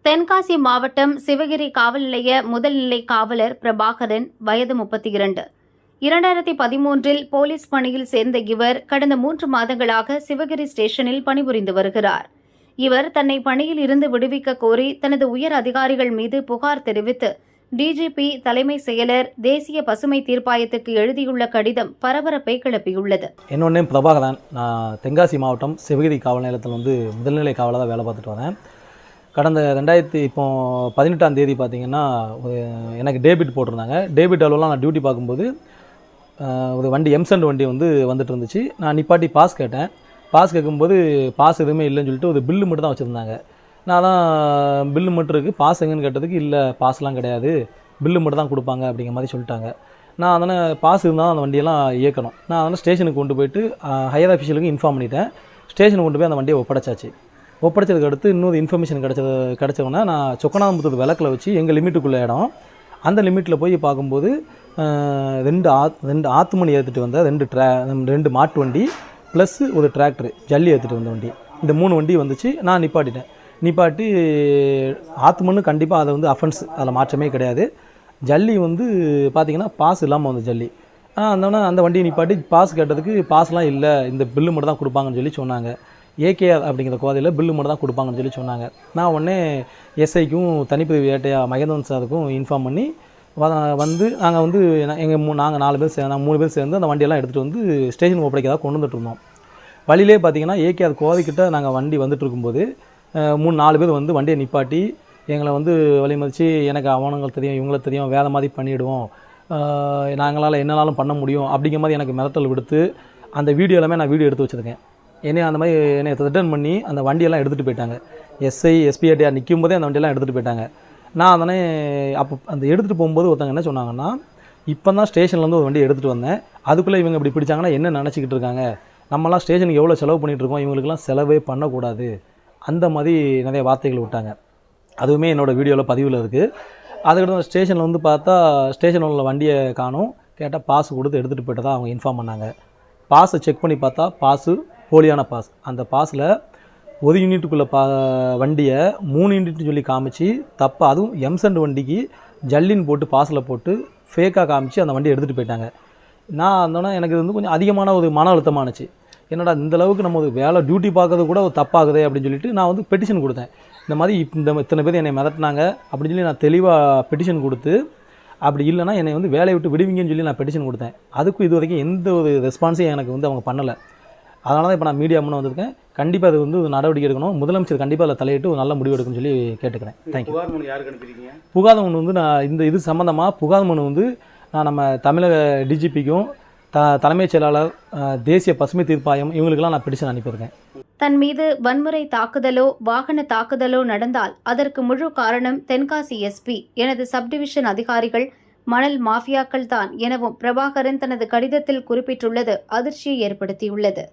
தென்காசி மாவட்டம் சிவகிரி காவல் நிலைய முதல்நிலை காவலர் பிரபாகரன், வயது 32. 2013 போலீஸ் பணியில் சேர்ந்த இவர் கடந்த 3 மாதங்களாக சிவகிரி ஸ்டேஷனில் பணிபுரிந்து வருகிறார். இவர் தன்னை பணியில் இருந்து விடுவிக்க கோரி தனது உயர் அதிகாரிகள் மீது புகார் தெரிவித்து டிஜிபி, தலைமை செயலர், தேசிய பசுமை தீர்ப்பாயத்துக்கு எழுதியுள்ள கடிதம் பரபரப்பை கிளப்பியுள்ளது. என்னோட நேம் பிரபாகரன். நான் தென்காசி மாவட்டம் சிவகிரி காவல் நிலையத்தில் முதல்நிலை காவலாக வேலை பார்த்துட்டு வரேன். கடந்த 2018ஆம் தேதி பார்த்திங்கன்னா எனக்கு டேபிட் போட்டிருந்தாங்க. டேபிட் அளவுலாம் நான் டியூட்டி பார்க்கும்போது ஒரு வண்டி எம்சண்ட் வண்டி வந்துட்டு இருந்துச்சு. நான் நிப்பாட்டி பாஸ் கேட்டேன். பாஸ் கேட்கும்போது பாஸ் எதுவுமே இல்லைன்னு சொல்லிட்டு ஒரு பில்லு மட்டும் தான் வச்சுருந்தாங்க. நான் தான் பில்லு மட்டும் இருக்குது, பாஸ் எங்கன்னு கேட்டதுக்கு இல்லை பாஸ்லாம் கிடையாது, பில்லு மட்டும் தான் கொடுப்பாங்க அப்படிங்கிற மாதிரி சொல்லிட்டாங்க. நான் அதனால் பாஸ் இருந்தால் அந்த வண்டியெல்லாம் இயக்கணும். நான் அதனால் ஸ்டேஷனுக்கு கொண்டு போயிட்டு ஹையர் அஃபிஷியலுக்கு இன்ஃபார்ம் பண்ணிட்டேன். ஸ்டேஷனுக்கு கொண்டு போய் அந்த வண்டியை ஒப்படைச்சாச்சு. ஒப்படைச்சதுக்கு அடுத்து இன்னொரு இன்ஃபர்மேஷன் கிடச்சவொன்னே நான் சொக்கனாம்புத்தூர் விளக்கில் வச்சு எங்கள் லிமிட்டுக்குள்ளே இடம், அந்த லிமிட்டில் போய் பார்க்கும்போது ரெண்டு ஆத்துமணி ஏற்றிட்டு வந்த 2 மாட்டு வண்டி ப்ளஸ் ஒரு டிராக்டர் ஜல்லி ஏற்றிட்டு வந்த வண்டி, இந்த 3 வண்டி வந்துச்சு. நான் நிப்பாட்டி ஆத்துமண்ணு கண்டிப்பாக அதை அஃபென்ஸ், அதில் மாற்றமே கிடையாது. ஜல்லி பார்த்திங்கன்னா பாஸ் இல்லாமல் வந்து ஜல்லி. அந்த வண்டியை நிப்பாட்டி பாஸ் கேட்டதுக்கு பாஸ்லாம் இல்லை, இந்த பில்லு மட்டும் தான் கொடுப்பாங்கன்னு சொன்னாங்க. ஏகேஆர் அப்படிங்கிற கோதையில் பில்லு மட்டும் தான் கொடுப்பாங்கன்னு சொன்னாங்க. நான் உடனே எஸ்ஐக்கும் தனிப்பிரிவு ஏட்டையா மகேந்திரன் சாருக்கும் இன்ஃபார்ம் பண்ணி நாங்கள் 4 பேர் நாங்கள் 3 பேர் சேர்ந்து அந்த வண்டியெல்லாம் எடுத்துகிட்டு ஸ்டேஷன் ஒப்படைக்கிறதா கொண்டு வந்துட்டு இருந்தோம். வழியிலே பார்த்திங்கன்னா ஏகேஆர் கோதைக்கிட்ட நாங்கள் வண்டி வந்துட்டு இருக்கும்போது 3-4 பேர் வண்டியை நிப்பாட்டி எங்களை வழிமறித்து எனக்கு அவனுங்களுக்கு தெரியும், இவங்களுக்கு தெரியும், வேலை மாதிரி பண்ணிவிடுவோம், நாங்களால் என்னனாலும் பண்ண முடியும் அப்படிங்கிற மாதிரி எனக்கு மிரட்டல் விடுத்து அந்த வீடியோ எல்லாமே நான் வீடியோ எடுத்து வச்சுருக்கேன். அந்த மாதிரி என்னை ரிட்டர்ன் பண்ணி அந்த வண்டியெல்லாம் எடுத்துகிட்டு போயிட்டாங்க. எஸ்ஐ எஸ்பிஆர்டிஆர் நிற்கும் போதே அந்த வண்டியெல்லாம் எடுத்துகிட்டு போயிட்டாங்க. நான் அதனே அப்போ அந்த எடுத்துகிட்டு போகும்போது ஒருத்தங்க என்ன சொன்னாங்கன்னா, இப்போ தான் ஸ்டேஷன்லேருந்து ஒரு வண்டி எடுத்துகிட்டு வந்தேன், அதுக்குள்ளே இவங்க இப்படி பிடிச்சாங்கன்னா என்ன நினச்சிக்கிட்டு இருக்காங்க, நம்மலாம் ஸ்டேஷனுக்கு எவ்வளோ செலவு பண்ணிகிட்ருக்கோம், இவங்களுக்குலாம் செலவே பண்ணக்கூடாது, அந்த மாதிரி நிறைய வார்த்தைகள் விட்டாங்க. அதுவுமே என்னோடய வீடியோவில் பதிவில் இருக்குது. அதுக்கடுத்து ஸ்டேஷனில் பார்த்தா ஸ்டேஷனில் உள்ள வண்டியை காணும். கேட்டால் பாஸ் கொடுத்து எடுத்துகிட்டு போய்ட்டு அவங்க இன்ஃபார்ம் பண்ணாங்க. பாஸை செக் பண்ணி பார்த்தா பாஸு போலியான பாஸ். அந்த பாஸில் 1 யூனிட்டுக்குள்ளே வண்டியை 3 யூனிட்னு சொல்லி காமிச்சு தப்பாக, அதுவும் எம்சண்ட் வண்டிக்கு ஜல்லின்னு போட்டு பாஸில் போட்டு ஃபேக்காக காமிச்சு அந்த வண்டியை எடுத்துகிட்டு போயிட்டாங்க. நான் அந்தோன்னா எனக்கு கொஞ்சம் அதிகமான ஒரு மன அழுத்தமானுச்சு. என்னடா இந்தளவுக்கு நம்ம வேலை டியூட்டி பார்க்கறது கூட ஒரு தப்பாகுதே அப்படின்னு சொல்லிட்டு நான் பெட்டிஷன் கொடுத்தேன். இந்த மாதிரி இத்தனை பேர் என்னை மிரட்டினாங்க அப்படின்னு சொல்லி நான் தெளிவாக பெட்டிஷன் கொடுத்து, அப்படி இல்லைனா என்னை வேலையை விட்டு விடுவீங்கன்னு சொல்லி நான் பெட்டிஷன் கொடுத்தேன். அதுக்கும் இது வரைக்கும் எந்த ஒரு ரெஸ்பான்ஸையும் எனக்கு அவங்க பண்ணலை. அதனால தான் இப்போ நான் மீடியா முன்னே வந்திருக்கேன். கண்டிப்பாக அது ஒரு நடவடிக்கை எடுக்கணும். முதலமைச்சர் கண்டிப்பாக அதில் தலையிட்டு ஒரு நல்ல முடிவு எடுக்கணும்னு சொல்லி கேட்டுக்கிறேன். தேங்க்யூ. புகார் மனு யாருக்கு அனுப்பியிருக்கீங்க? புகார் மனு நான் இது சம்மந்தமாக புகார் மனு நான் நம்ம தமிழக டிஜிபிக்கும் தலைமைச் செயலாளர், தேசிய பசுமை தீர்ப்பாயம் இவங்களுக்கெல்லாம் நான் பெட்டிஷன் அனுப்பியிருக்கேன். தன் மீது வன்முறை தாக்குதலோ வாகன தாக்குதலோ நடந்தால் அதற்கு முழு காரணம் தென்காசி எஸ்பி, எனது சப்டிவிஷன் அதிகாரிகள், மணல் மாஃபியாக்கள் தான் எனவும் பிரபாகரன் தனது கடிதத்தில் குறிப்பிட்டுள்ளது அதிர்ச்சியை ஏற்படுத்தியுள்ளது.